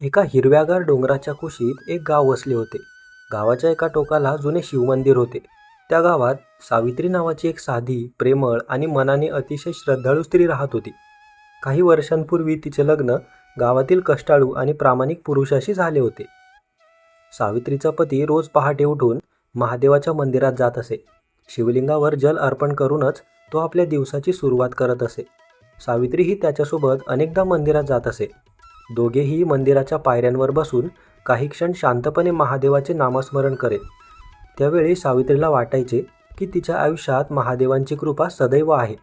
एका हिरव्यागार डोंगराच्या कुशीत एक गाव वसले होते. गावाच्या एका टोकाला जुने शिवमंदिर होते. त्या गावात सावित्री नावाची एक साधी, प्रेमळ आणि मनाने अतिशय श्रद्धाळू स्त्री राहत होती. काही वर्षांपूर्वी तिचे लग्न गावातील कष्टाळू आणि प्रामाणिक पुरुषाशी झाले होते. सावित्रीचा पती रोज पहाटे उठून महादेवाच्या मंदिरात जात असे. शिवलिंगावर जल अर्पण करूनच तो आपल्या दिवसाची सुरुवात करत असे. सावित्रीही त्याच्यासोबत अनेकदा मंदिरात जात असे. दोघेही मंदिराच्या पायऱ्यांवर बसून काही क्षण शांतपणे महादेवाचे नामस्मरण करेत. त्यावेळी सावित्रीला वाटायचे की तिच्या आयुष्यात महादेवांची कृपा सदैव आहे.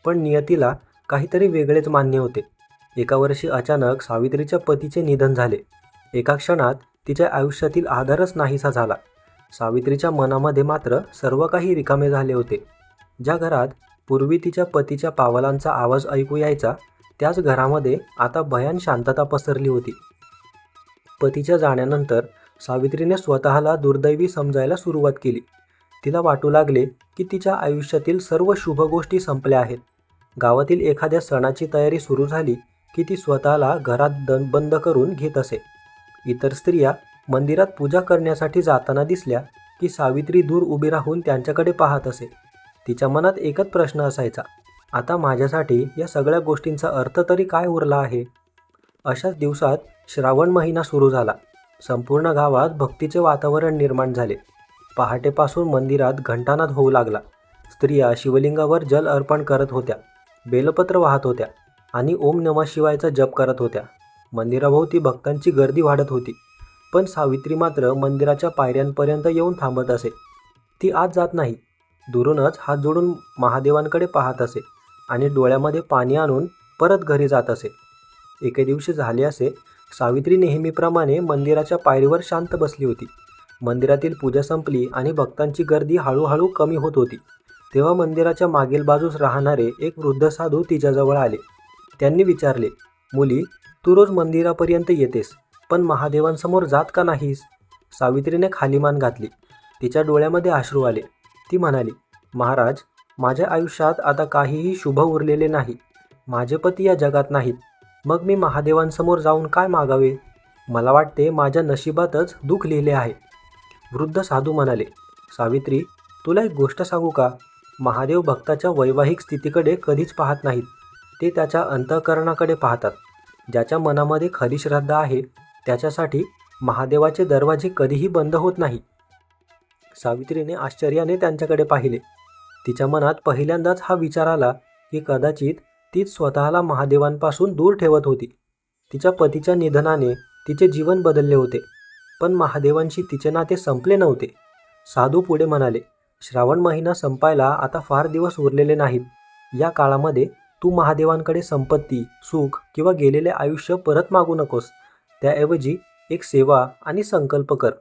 पण नियतीला काहीतरी वेगळेच मान्य होते. एका वर्षी अचानक सावित्रीच्या पतीचे निधन झाले. एका क्षणात तिच्या आयुष्यातील आधारच नाहीसा झाला. सावित्रीच्या मनामध्ये मात्र सर्व काही रिकामे झाले होते. ज्या घरात पूर्वी तिच्या पतीच्या पावलांचा आवाज ऐकू यायचा, त्याच घरामध्ये आता भयान शांतता पसरली होती. पतीच्या जाण्यानंतर सावित्रीने स्वतःला दुर्दैवी समजायला सुरुवात केली. तिला वाटू लागले की तिच्या आयुष्यातील सर्व शुभ गोष्टी संपल्या आहेत. गावातील एखाद्या सणाची तयारी सुरू झाली की ती स्वतःला घरात बंद करून घेत असे. इतर स्त्रिया मंदिरात पूजा करण्यासाठी जाताना दिसल्या की सावित्री दूर उभी राहून त्यांच्याकडे पाहत असे. तिच्या मनात एकच प्रश्न असायचा, आता माझ्यासाठी या सगळ्या गोष्टींचा अर्थ तरी काय उरला आहे? अशाच दिवसात श्रावण महिना सुरू झाला. संपूर्ण गावात भक्तीचे वातावरण निर्माण झाले. पहाटेपासून मंदिरात घंटानाद होऊ लागला. स्त्रिया शिवलिंगावर जल अर्पण करत होत्या, बेलपत्र वाहत होत्या आणि ओम नमः शिवायचा जप करत होत्या. मंदिराभोवती भक्तांची गर्दी वाढत होती. पण सावित्री मात्र मंदिराच्या पायऱ्यांपर्यंत येऊन थांबत असे. ती आत जात नाही, दुरूनच हात जोडून महादेवांकडे पाहत असे आणि डोळ्यामध्ये पाणी आणून परत घरी जात असे. एके दिवशी झाले असे, सावित्री नेहमीप्रमाणे मंदिराच्या पायरीवर शांत बसली होती. मंदिरातील पूजा संपली आणि भक्तांची गर्दी हळूहळू कमी होत होती. तेव्हा मंदिराच्या मागील बाजूस राहणारे एक वृद्ध साधू तिच्याजवळ आले. त्यांनी विचारले, मुली, तू रोज मंदिरापर्यंत येतेस, पण महादेवांसमोर जात का नाहीस? सावित्रीने खाली मान घातली. तिच्या डोळ्यामध्ये अश्रू आले. ती म्हणाली, महाराज, माझ्या आयुष्यात आता काहीही शुभ उरलेले नाही. माझे पती या जगात नाहीत. मग मी महादेवांसमोर जाऊन काय मागावे? मला वाटते माझ्या नशिबातच दुःख लिहिले आहे. वृद्ध साधू म्हणाले, सावित्री, तुला एक गोष्ट सांगू का? महादेव भक्ताच्या वैवाहिक स्थितीकडे कधीच पाहत नाहीत. ते त्याच्या अंतःकरणाकडे पाहतात. ज्याच्या मनामध्ये खरी श्रद्धा आहे त्याच्यासाठी महादेवाचे दरवाजे कधीही बंद होत नाही. सावित्रीने आश्चर्याने त्यांच्याकडे पाहिले. तिच्या मनात पहिल्यांदाच हा विचार आला की कदाचित तीच स्वतःला महादेवांपासून दूर ठेवत होती. तिच्या पतीच्या निधनाने तिचे जीवन बदलले होते, पण महादेवांशी तिचे नाते संपले नव्हते. साधू पुढे म्हणाले, श्रावण महिना संपायला आता फार दिवस उरलेले नाहीत. या काळामध्ये तू महादेवांकडे संपत्ती, सुख किंवा गेलेले आयुष्य परत मागू नकोस. त्याऐवजी एक सेवा आणि संकल्प कर.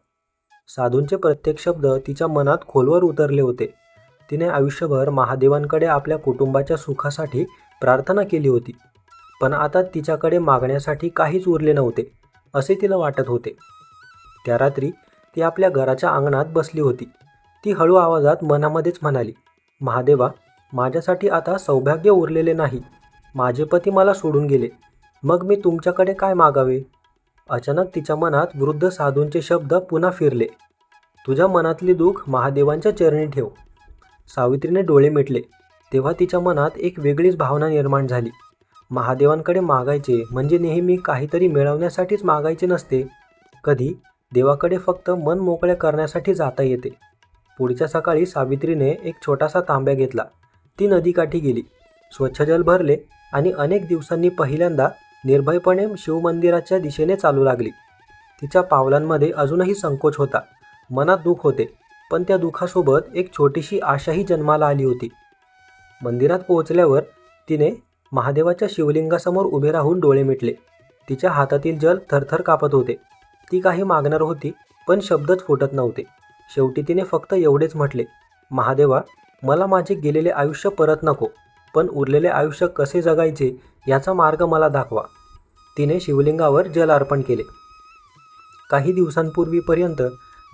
साधूंचे प्रत्येक शब्द तिच्या मनात खोलवर उतरले होते. तिने आयुष्यभर महादेवांकडे आपल्या कुटुंबाच्या सुखासाठी प्रार्थना केली होती, पण आता तिच्याकडे मागण्यासाठी काहीच उरले नव्हते असे तिला वाटत होते. त्या रात्री ती आपल्या घराच्या अंगणात बसली होती. ती हळू आवाजात मनामध्येच म्हणाली, महादेवा, माझ्यासाठी आता सौभाग्य उरलेले नाही. माझे पती मला सोडून गेले, मग मी तुमच्याकडे काय मागावे? अचानक तिच्या मनात वृद्ध साधूंचे शब्द पुन्हा फिरले, तुझ्या मनातले दुःख महादेवांच्या चरणी ठेव. सावित्रीने डोळे मिटले. तेव्हा तिच्या मनात एक वेगळीच भावना निर्माण झाली. महादेवांकडे मागायचे म्हणजे नेहमी काहीतरी मिळवण्यासाठीच मागायचे नसते. कधी देवाकडे फक्त मन मोकळे करण्यासाठी जाता येते. पुढच्या सकाळी सावित्रीने एक छोटासा तांब्या घेतला. ती नदीकाठी गेली, स्वच्छ जल भरले आणि अनेक दिवसांनी पहिल्यांदा निर्भयपणे शिवमंदिराच्या दिशेने चालू लागली. तिच्या पावलांमध्ये अजूनही संकोच होता, मनात दुःख होते, पण त्या दुःखासोबत एक छोटीशी आशाही जन्माला आली होती. मंदिरात पोहोचल्यावर तिने महादेवाच्या शिवलिंगासमोर उभे राहून डोळे मिटले. तिच्या हातातील जल थरथर कापत होते. ती काही मागणार होती, पण शब्दच फुटत नव्हते. शेवटी तिने फक्त एवढेच म्हटले, महादेवा, मला माझे गेलेले आयुष्य परत नको, पण उरलेले आयुष्य कसे जगायचे याचा मार्ग मला दाखवा. तिने शिवलिंगावर जल अर्पण केले. काही दिवसांपूर्वीपर्यंत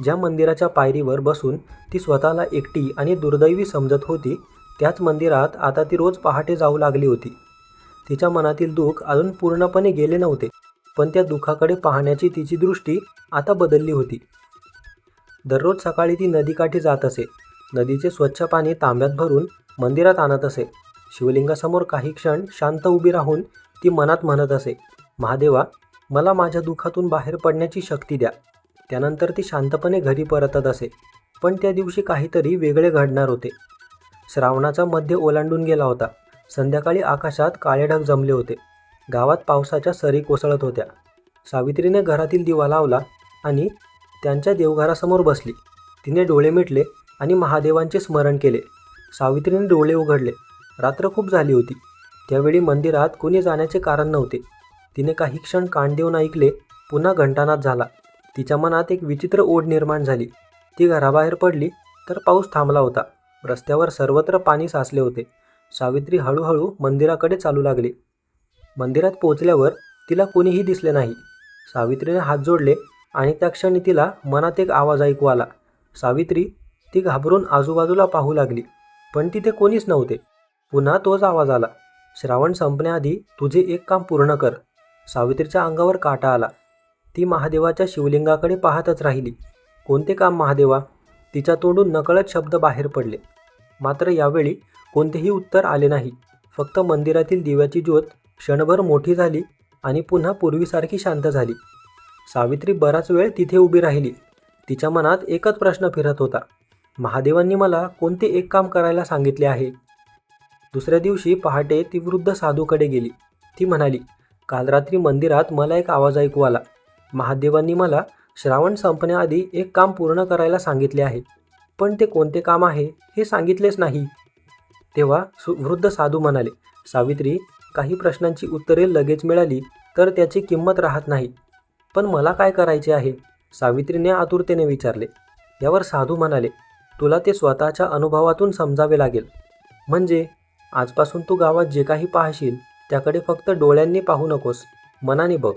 ज्या मंदिराच्या पायरीवर बसून ती स्वतःला एकटी आणि दुर्दैवी समजत होती, त्याच मंदिरात आता ती रोज पहाटे जाऊ लागली होती. तिच्या मनातील दुःख अजून पूर्णपणे गेले नव्हते, पण त्या दुःखाकडे पाहण्याची तिची दृष्टी आता बदलली होती. दररोज सकाळी ती नदीकाठी जात असे. नदीचे स्वच्छ पाणी तांब्यात भरून मंदिरात आणत असे. शिवलिंगासमोर काही क्षण शांत उभी राहून ती मनात म्हणत असे, महादेवा, मला माझ्या दुःखातून बाहेर पडण्याची शक्ती द्या. त्यानंतर ती शांतपणे घरी परतत असे. पण त्या दिवशी काहीतरी वेगळे घडणार होते. श्रावणाचा मध्य ओलांडून गेला होता. संध्याकाळी आकाशात काळे ढग जमले होते. गावात पावसाच्या सरी कोसळत होत्या. सावित्रीने घरातील दिवा लावला आणि त्यांच्या देवघरासमोर बसली. तिने डोळे मिटले आणि महादेवांचे स्मरण केले. सावित्रीने डोळे उघडले. रात्र खूप झाली होती. त्यावेळी मंदिरात कोणी जाण्याचे कारण नव्हते. तिने काही क्षण कान देऊन ऐकले. पुन्हा घंटानाद झाला. तिच्या मनात एक विचित्र ओढ निर्माण झाली. ती घराबाहेर पडली तर पाऊस थांबला होता. रस्त्यावर सर्वत्र पाणी साचले होते. सावित्री हळूहळू मंदिराकडे चालू लागली. मंदिरात पोहोचल्यावर तिला कोणीही दिसले नाही. सावित्रीने हात जोडले आणि त्या क्षणी तिला मनात एक आवाज ऐकू आला, सावित्री. ती घाबरून आजूबाजूला पाहू लागली, पण तिथे कोणीच नव्हते. पुन्हा तोच आवाज आला, श्रावण संपण्याआधी तुझे एक काम पूर्ण कर. सावित्रीच्या अंगावर काटा आला. ती महादेवाच्या शिवलिंगाकडे पाहतच राहिली. कोणते काम महादेवा? तिच्या तोंडून नकळत शब्द बाहेर पडले. मात्र यावेळी कोणतेही उत्तर आले नाही. फक्त मंदिरातील दिव्याची ज्योत क्षणभर मोठी झाली आणि पुन्हा पूर्वीसारखी शांत झाली. सावित्री बराच वेळ तिथे उभी राहिली. तिच्या मनात एकच प्रश्न फिरत होता, महादेवांनी मला कोणते एक काम करायला सांगितले आहे? दुसऱ्या दिवशी पहाटे ती वृद्ध साधूकडे गेली. ती म्हणाली, काल रात्री मंदिरात मला एक आवाज ऐकू आला. महादेवांनी मला श्रावण संपण्याआधी एक काम पूर्ण करायला सांगितले आहे, पण ते कोणते काम आहे हे सांगितलेच नाही. तेव्हा वृद्ध साधू म्हणाले, सावित्री, काही प्रश्नांची उत्तरे लगेच मिळाली तर त्याची किंमत राहत नाही. पण मला काय करायचे आहे? सावित्रीने आतुरतेने विचारले. यावर साधू म्हणाले, तुला ते स्वतःच्या अनुभवातून समजावे लागेल. म्हणजे आजपासून तू गावात जे काही पाहशील त्याकडे फक्त डोळ्यांनी पाहू नकोस, मनाने बघ.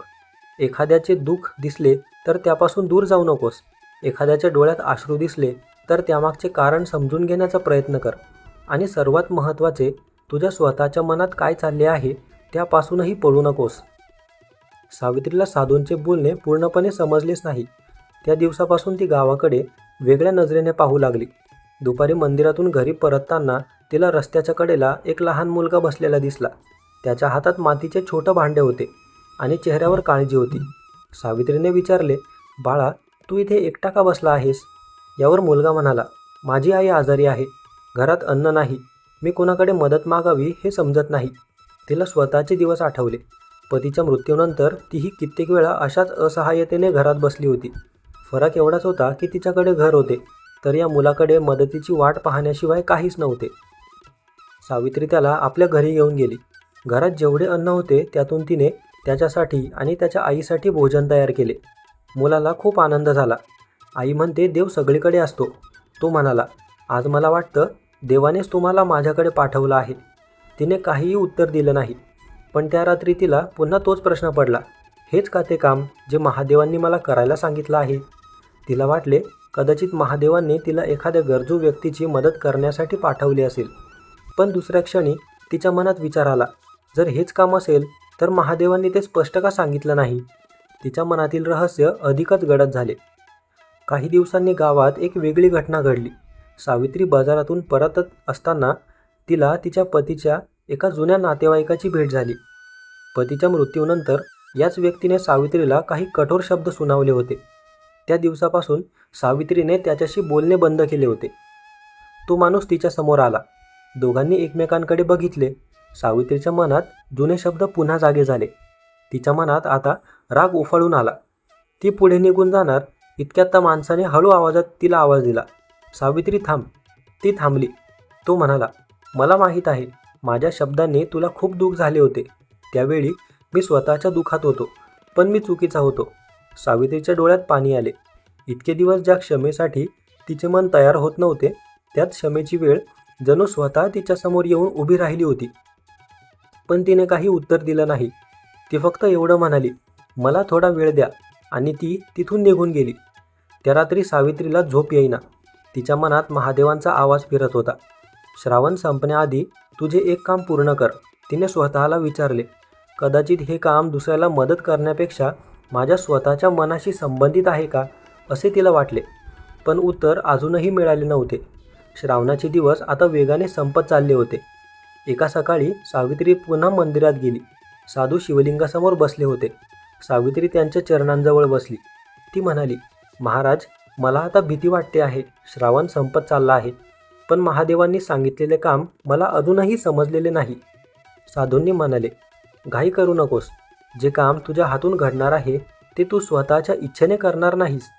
एखाद्याचे दुःख दिसले तर त्यापासून दूर जाऊ नकोस. एखाद्याच्या डोळ्यात अश्रू दिसले तर त्यामागचे कारण समजून घेण्याचा प्रयत्न कर. आणि सर्वात महत्त्वाचे, तुझ्या स्वतःच्या मनात काय चालले आहे त्यापासूनही पळू नकोस. सावित्रीला साधूंचे बोलणे पूर्णपणे समजलेच नाही. त्या दिवसापासून ती गावाकडे वेगळ्या नजरेने पाहू लागली. दुपारी मंदिरातून घरी परतताना तिला रस्त्याच्या कडेला एक लहान मुलगा बसलेला दिसला. त्याच्या हातात मातीचे छोटं भांडे होते आणि चेहऱ्यावर काळजी होती. सावित्रीने विचारले, बाळा, तू इथे एकटा का बसला आहेस? यावर मुलगा म्हणाला, माझी आई आजारी आहे. घरात अन्न नाही. मी कोणाकडे मदत मागावी हे समजत नाही. तिला स्वतःचे दिवस आठवले. पतीच्या मृत्यूनंतर तीही कित्येक वेळा अशाच असहाय्यतेने घरात बसली होती. फरक एवढाच होता की तिच्याकडे घर होते, तर या मुलाकडे मदतीची वाट पाहण्याशिवाय काहीच नव्हते. सावित्री त्याला आपल्या घरी घेऊन गेली. घरात जेवढे अन्न होते त्यातून तिने त्याच्यासाठी आणि त्याच्या आईसाठी भोजन तयार केले. मुलाला खूप आनंद झाला. आई म्हणते, देव सगळीकडे असतो. तो म्हणाला, आज मला वाटतं देवानेच तुम्हाला माझ्याकडे पाठवलं आहे. तिने काहीही उत्तर दिलं नाही. पण त्या रात्री तिला पुन्हा तोच प्रश्न पडला, हेच का ते काम जे महादेवांनी मला करायला सांगितलं आहे? तिला वाटले, कदाचित महादेवांनी तिला एखाद्या गरजू व्यक्तीची मदत करण्यासाठी पाठवली असेल. पण दुसऱ्या क्षणी तिच्या मनात विचार आला, जर हेच काम असेल तर महादेवांनी ते स्पष्ट का सांगितलं नाही? तिच्या मनातील रहस्य अधिकच गडद झाले. काही दिवसांनी गावात एक वेगळी घटना घडली. सावित्री बाजारातून परतत असताना तिला तिच्या पतीच्या एका जुन्या नातेवाईकाची भेट झाली. पतीच्या मृत्यूनंतर याच व्यक्तीने सावित्रीला काही कठोर शब्द सुनावले होते. त्या दिवसापासून सावित्रीने त्याच्याशी बोलणे बंद केले होते. तो माणूस तिच्या समोर आला. दोघांनी एकमेकांकडे बघितले. सावित्रीच्या मनात जुने शब्द पुन्हा जागे झाले. तिच्या मनात आता राग उफाळून आला. ती पुढे निघून जाणार इतक्यात त्या माणसाने हळू आवाजात तिला आवाज दिला, सावित्री थांब. ती थांबली. तो म्हणाला, मला माहीत आहे, माझ्या शब्दांनी तुला खूप दुःख झाले होते. त्यावेळी मी स्वतःच्या दुःखात होतो, पण मी चुकीचा होतो. सावित्रीच्या डोळ्यात पाणी आले. इतके दिवस ज्या क्षमेसाठी तिचे मन तयार होत नव्हते, त्यात क्षमेची वेळ जणू स्वतः तिच्यासमोर येऊन उभी राहिली होती. पण तिने काही उत्तर दिलं नाही. ती फक्त एवढं म्हणाली, मला थोडा वेळ द्या, आणि ती तिथून निघून गेली. त्या रात्री सावित्रीला झोप येईना. तिच्या मनात महादेवांचा आवाज फिरत होता. श्रावण संपण्याआधी तुझे एक काम पूर्ण कर. तिने स्वतःला विचारले, कदाचित हे काम दुसऱ्याला मदत करण्यापेक्षा माझ्या स्वतःच्या मनाशी संबंधित आहे का असे तिला वाटले. पण उत्तर अजूनही मिळाले नव्हते. श्रावणाचे दिवस आता वेगाने संपत चालले होते. एका सकाळी सावित्री पुन्हा मंदिरात गेली. साधू शिवलिंगासमोर बसले होते. सावित्री त्यांच्या चरणांजवळ बसली. ती म्हणाली, महाराज, मला आता भीती वाटते आहे. श्रावण संपत चालला आहे, पण महादेवांनी सांगितलेले काम मला अजूनही समजलेले नाही. साधूंनी म्हणाले, घाई करू नकोस. जे काम तुझ्या हातून घडणार आहे ते तू स्वतःच्या इच्छेने करणार नाहीस.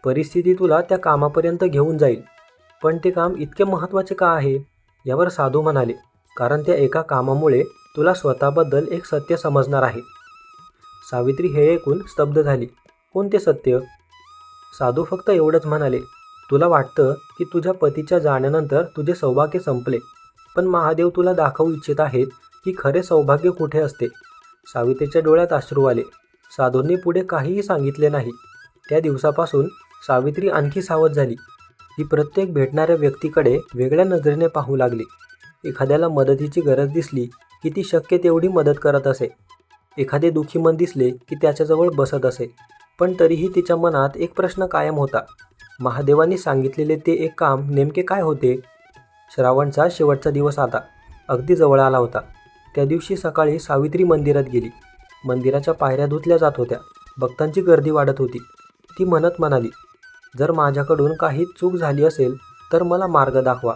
परिस्थिती तुला त्या कामापर्यंत घेऊन जाईल. पण ते काम इतके महत्त्वाचे का आहे? यावर साधू म्हणाले, कारण त्या एका कामामुळे तुला स्वतःबद्दल एक सत्य समजणार आहे. सावित्री हे ऐकून स्तब्ध झाली. कोणते सत्य? साधू फक्त एवढंच म्हणाले, तुला वाटतं की तुझ्या पतीच्या जाण्यानंतर तुझे सौभाग्य संपले, पण महादेव तुला दाखवू इच्छित आहेत की खरे सौभाग्य कुठे असते. सावित्रीच्या डोळ्यात अश्रू आले. साधूंनी पुढे काहीही सांगितले नाही. त्या दिवसापासून सावित्री आणखी सावध झाली. ती प्रत्येक भेटणाऱ्या व्यक्तीकडे वेगळ्या नजरेने पाहू लागली. एखाद्याला मदतीची गरज दिसली की ती शक्य तेवढी मदत करत असे. एखादे दुःखी मन दिसले की त्याच्याजवळ बसत असे. पण तरीही तिच्या मनात एक प्रश्न कायम होता. महादेवांनी सांगितलेले ते एक काम नेमके काय होते? श्रावणचा शेवटचा दिवस आता अगदी जवळ आला होता. त्या दिवशी सकाळी सावित्री मंदिरात गेली. मंदिराच्या पायऱ्या धुतल्या जात होत्या. भक्तांची गर्दी वाढत होती. ती म्हणत म्हणाली, जर माझ्याकडून काही चूक झाली असेल तर मला मार्ग दाखवा,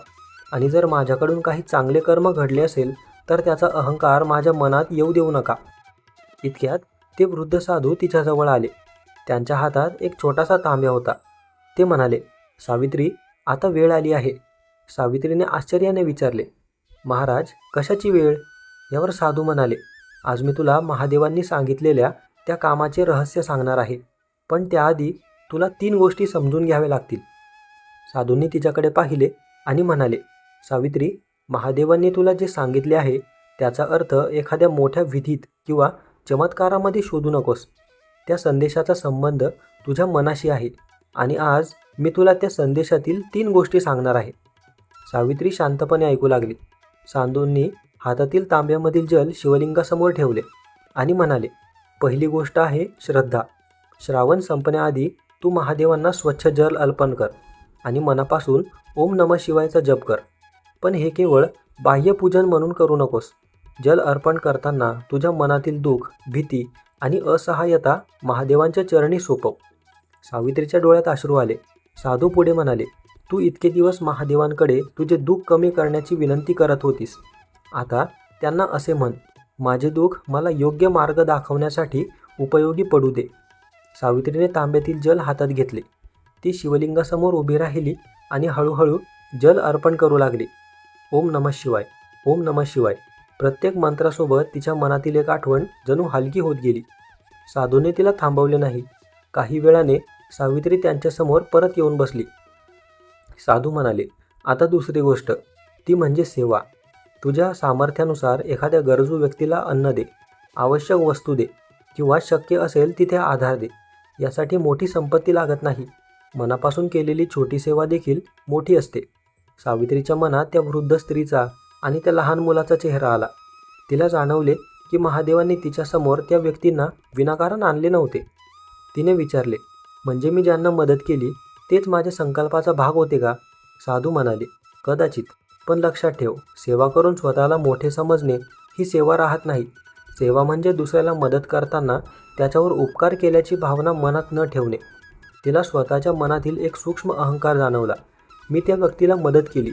आणि जर माझ्याकडून काही चांगले कर्म घडले असेल तर त्याचा अहंकार माझ्या मनात येऊ देऊ नका. इतक्यात ते वृद्ध साधू तिच्याजवळ आले. त्यांच्या हातात एक छोटासा तांब्या होता. ते म्हणाले, सावित्री, आता वेळ आली आहे. सावित्रीने आश्चर्याने विचारले, महाराज, कशाची वेळ? यावर साधू म्हणाले, आज मी तुला महादेवांनी सांगितलेल्या त्या कामाचे रहस्य सांगणार आहे, पण त्याआधी तुला 3 गोष्टी समजून घ्याव्या लागतील. साधूंनी तिच्याकडे पाहिले आणि म्हणाले, सावित्री, महादेवांनी तुला जे सांगितले आहे त्याचा अर्थ एखाद्या मोठ्या विधीत किंवा चमत्कारामध्ये शोधू नकोस. त्या संदेशाचा संबंध तुझ्या मनाशी आहे, आणि आज मी तुला त्या संदेशातील 3 गोष्टी सांगणार आहे. सावित्री शांतपणे ऐकू लागली. साधूंनी हातातील तांब्यामधील जल शिवलिंगासमोर ठेवले आणि म्हणाले, पहिली गोष्ट आहे श्रद्धा. श्रावण संपण्याआधी तू महादेवांना स्वच्छ जल अर्पण कर आणि मनापासून ओम नमः शिवायचा जप कर. पण हे केवळ बाह्यपूजन म्हणून करू नकोस. जल अर्पण करताना तुझ्या मनातील दुःख, भीती आणि असहाय्यता महादेवांच्या चरणी सोपव. सावित्रीच्या डोळ्यात अश्रू आले. साधू पुढे म्हणाले, तू इतके दिवस महादेवांकडे तुझे दुःख कमी करण्याची विनंती करत होतीस. आता त्यांना असे म्हण, माझे दुःख मला योग्य मार्ग दाखवण्यासाठी उपयोगी पडू दे. सावित्रीने तांब्यातील जल हातात घेतले. ती शिवलिंगासमोर उभी राहिली आणि हळूहळू जल अर्पण करू लागली. ओम नमः शिवाय, ओम नमः शिवाय. प्रत्येक मंत्रासोबत तिच्या मनातील एक आठवण जणू हलकी होत गेली. साधूने तिला थांबवले नाही. काही वेळाने सावित्री त्यांच्यासमोर परत येऊन बसली. साधू म्हणाले, आता दुसरी गोष्ट, ती म्हणजे सेवा. तुझ्या सामर्थ्यानुसार एखाद्या गरजू व्यक्तीला अन्न दे, आवश्यक वस्तू दे, किंवा शक्य असेल तिथे आधार दे. यासाठी मोठी संपत्ती लागत नाही. मनापासून केलेली छोटी सेवा देखील मोठी असते. सावित्रीच्या मनात त्या वृद्ध स्त्रीचा आणि त्या लहान मुलाचा चेहरा आला. तिला जाणवले की महादेवांनी तिच्यासमोर त्या व्यक्तींना विनाकारण आणले नव्हते. तिने विचारले, म्हणजे मी ज्यांना मदत केली तेच माझ्या संकल्पाचा भाग होते का? साधू म्हणाले, कदाचित, पण लक्षात ठेव, सेवा करून स्वतःला मोठे समजणे ही सेवा राहत नाही. सेवा म्हणजे दुसऱ्याला मदत करताना त्याच्यावर उपकार केल्याची भावना मनात न ठेवणे. तिला स्वतःच्या मनातील एक सूक्ष्म अहंकार जाणवला. मी त्या व्यक्तीला मदत केली.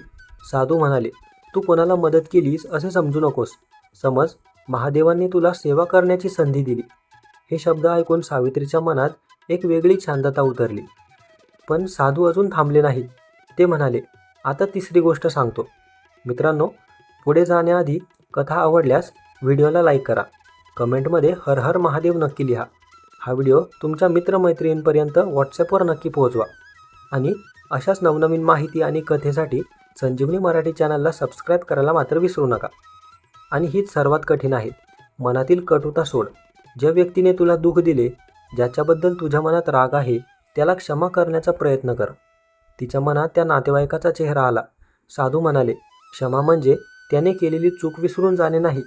साधू म्हणाले, तू कोणाला मदत केलीस असे समजू नकोस. समज, महादेवांनी तुला सेवा करण्याची संधी दिली. हे शब्द ऐकून सावित्रीच्या मनात एक वेगळी शांतता उतरली. पण साधू अजून थांबले नाहीत. ते म्हणाले, आता तिसरी गोष्ट सांगतो. मित्रांनो, पुढे जाण्याआधी कथा आवडल्यास व्हिडिओला लाईक करा. कमेंटमध्ये हर हर महादेव नक्की लिहा. हा व्हिडिओ तुमच्या मित्रमैत्रिणींपर्यंत व्हॉट्सॲपवर नक्की पोहोचवा. आणि अशाच नवनवीन माहिती आणि कथेसाठी संजीवनी मराठी चॅनलला सबस्क्राईब करायला मात्र विसरू नका. आणि हीच सर्वात कठीण आहे. मनातील कटुता सोड. ज्या व्यक्तीने तुला दुःख दिले, ज्याच्याबद्दल तुझ्या मनात राग आहे, त्याला क्षमा करण्याचा प्रयत्न कर. तिच्या मनात त्या नातेवाईकाचा चेहरा आला. साधू म्हणाले, क्षमा म्हणजे त्याने केलेली चूक विसरून जाणे नाही.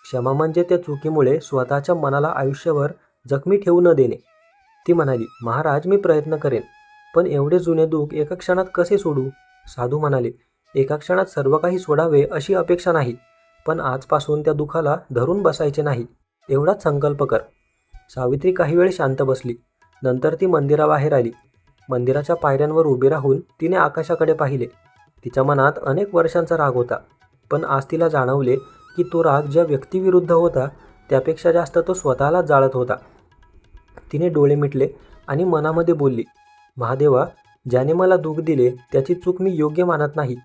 क्षमा म्हणजे त्या चुकीमुळे स्वतःच्या मनाला आयुष्यभर जखमी ठेवू न देणे. ती म्हणाली, महाराज मी प्रयत्न करेन, पण एवढे जुने दुःख एका क्षणात कसे सोडू? साधू म्हणाले, एका क्षणात सर्व काही सोडावे अशी अपेक्षा नाही, पण आजपासून त्या दुःखाला धरून बसायचे नाही, एवढाच संकल्प कर. सावित्री काही वेळ शांत बसली. नंतर ती मंदिराबाहेर आली. मंदिराच्या पायऱ्यांवर उभी राहून तिने आकाशाकडे पाहिले. तिच्या मनात अनेक वर्षांचा राग होता, पण आज तिला जाणवले की तो राग ज्या व्यक्तीविरुद्ध होता त्यापेक्षा जास्त तो स्वतःलाच जाळत होता. तिने डोळे मिटले आणि मनामध्ये बोलली, महादेवा, ज्याने मला दुःख दिले त्याची चूक मी योग्य मानत नाही,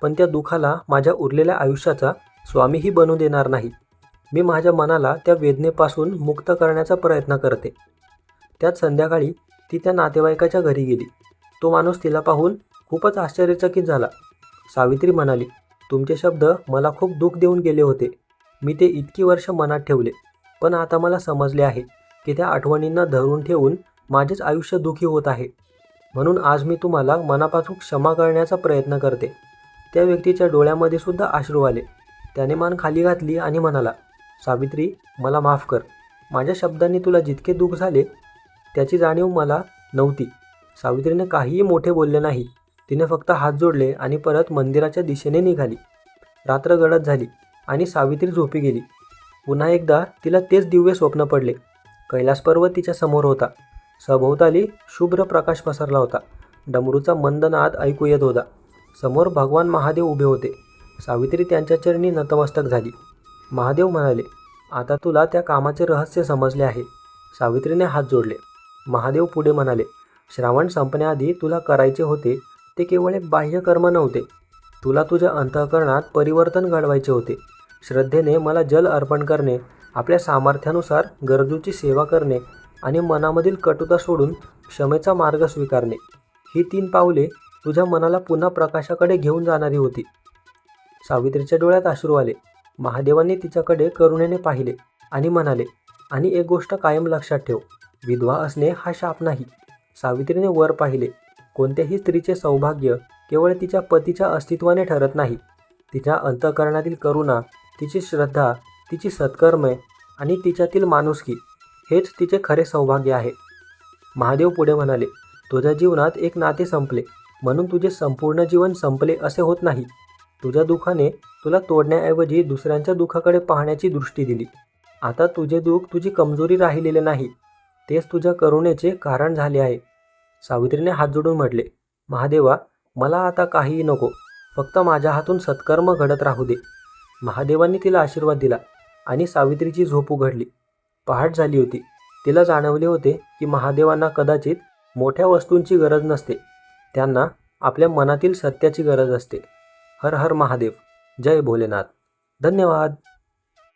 पण त्या दुःखाला माझ्या उरलेल्या आयुष्याचा स्वामीही बनू देणार नाही. मी माझ्या मनाला त्या वेदनेपासून मुक्त करण्याचा प्रयत्न करते. त्यात संध्याकाळी ती त्या नातेवाईकाच्या घरी गेली. तो माणूस तिला पाहून खूपच आश्चर्यचकित झाला. सावित्री म्हणाली, तुमचे शब्द मला खूप दुःख देऊन गेले होते. मी ते इतकी वर्ष मनात ठेवले, पण आता मला समजले आहे की त्या आठवणींना धरून ठेवून माझेच आयुष्य दुःखी होत आहे. म्हणून आज मी तुम्हाला मनापासून क्षमा करण्याचा प्रयत्न करते. त्या व्यक्तीच्या डोळ्यामध्ये सुद्धा अश्रू आले. त्याने मान खाली घातली आणि म्हणाला, सावित्री, मला माफ कर. माझ्या शब्दांनी तुला जितके दुःख झाले त्याची जाणीव मला नव्हती. सावित्रीने काहीही मोठे बोलले नाही. तिने फक्त हात जोडले आणि परत मंदिराच्या दिशेने निघाली. रात्र गडद झाली आणि सावित्री झोपी गेली. पुन्हा एकदा तिला तेच दिव्य स्वप्न पडले. कैलास पर्वत तिच्या समोर होता. सभोवताली शुभ्र प्रकाश पसरला होता. डमरूचा मंद नाद ऐकू येत होता. समोर भगवान महादेव उभे होते. सावित्री त्यांच्या चरणी नतमस्तक झाली. महादेव म्हणाले, आता तुला त्या कामाचे रहस्य समजले आहे. सावित्रीने हात जोडले. महादेव पुढे म्हणाले, श्रावण संपण्याआधी तुला करायचे होते ते केवळ एक बाह्य कर्म नव्हते. तुला तुझ्या अंतःकरणात परिवर्तन घडवायचे होते. श्रद्धेने मला जल अर्पण करणे, आपल्या सामर्थ्यानुसार गरजूची सेवा करणे आणि मनामधील कटुता सोडून क्षमेचा मार्ग स्वीकारणे, ही 3 पावले तुझ्या मनाला पुन्हा प्रकाशाकडे घेऊन जाणारी होती. सावित्रीच्या डोळ्यात अश्रू आले. महादेवांनी तिच्याकडे करुणेने पाहिले आणि म्हणाले, आणि एक गोष्ट कायम लक्षात ठेव, विधवा असणे हा शाप नाही. सावित्रीने वर पाहिले. कोणत्याही स्त्रीचे सौभाग्य केवळ तिच्या पतीच्या अस्तित्वाने ठरत नाही. तिच्या अंतःकरणातील करुणा, तिची श्रद्धा, तिची सत्कर्मे आणि तिच्यातील माणुसकी हेच तिचे खरे सौभाग्य आहे. महादेव पुढे म्हणाले, तुझ्या जीवनात एक नाते संपले म्हणून तुझे संपूर्ण जीवन संपले असे होत नाही. तुझ्या दुःखाने तुला तोडण्याऐवजी दुसऱ्यांच्या दुःखाकडे पाहण्याची दृष्टी दिली. आता तुझे दुःख तुझी कमजोरी राहिलेले नाही, तेच तुझ्या करुणेचे कारण झाले आहे. सावित्रीने हात जोडून म्हटले, महादेवा, मला आता काहीही नको, फक्त माझ्या हातून सत्कर्म घडत राहू दे. महादेवांनी तिला आशीर्वाद दिला आणि सावित्रीची झोप उघडली. पहाट झाली होती. तिला जाणवले होते की महादेवांना कदाचित मोठ्या वस्तूंची गरज नसते, त्यांना आपल्या मनातील सत्याची गरज असते. हर हर महादेव. जय भोलेनाथ. धन्यवाद.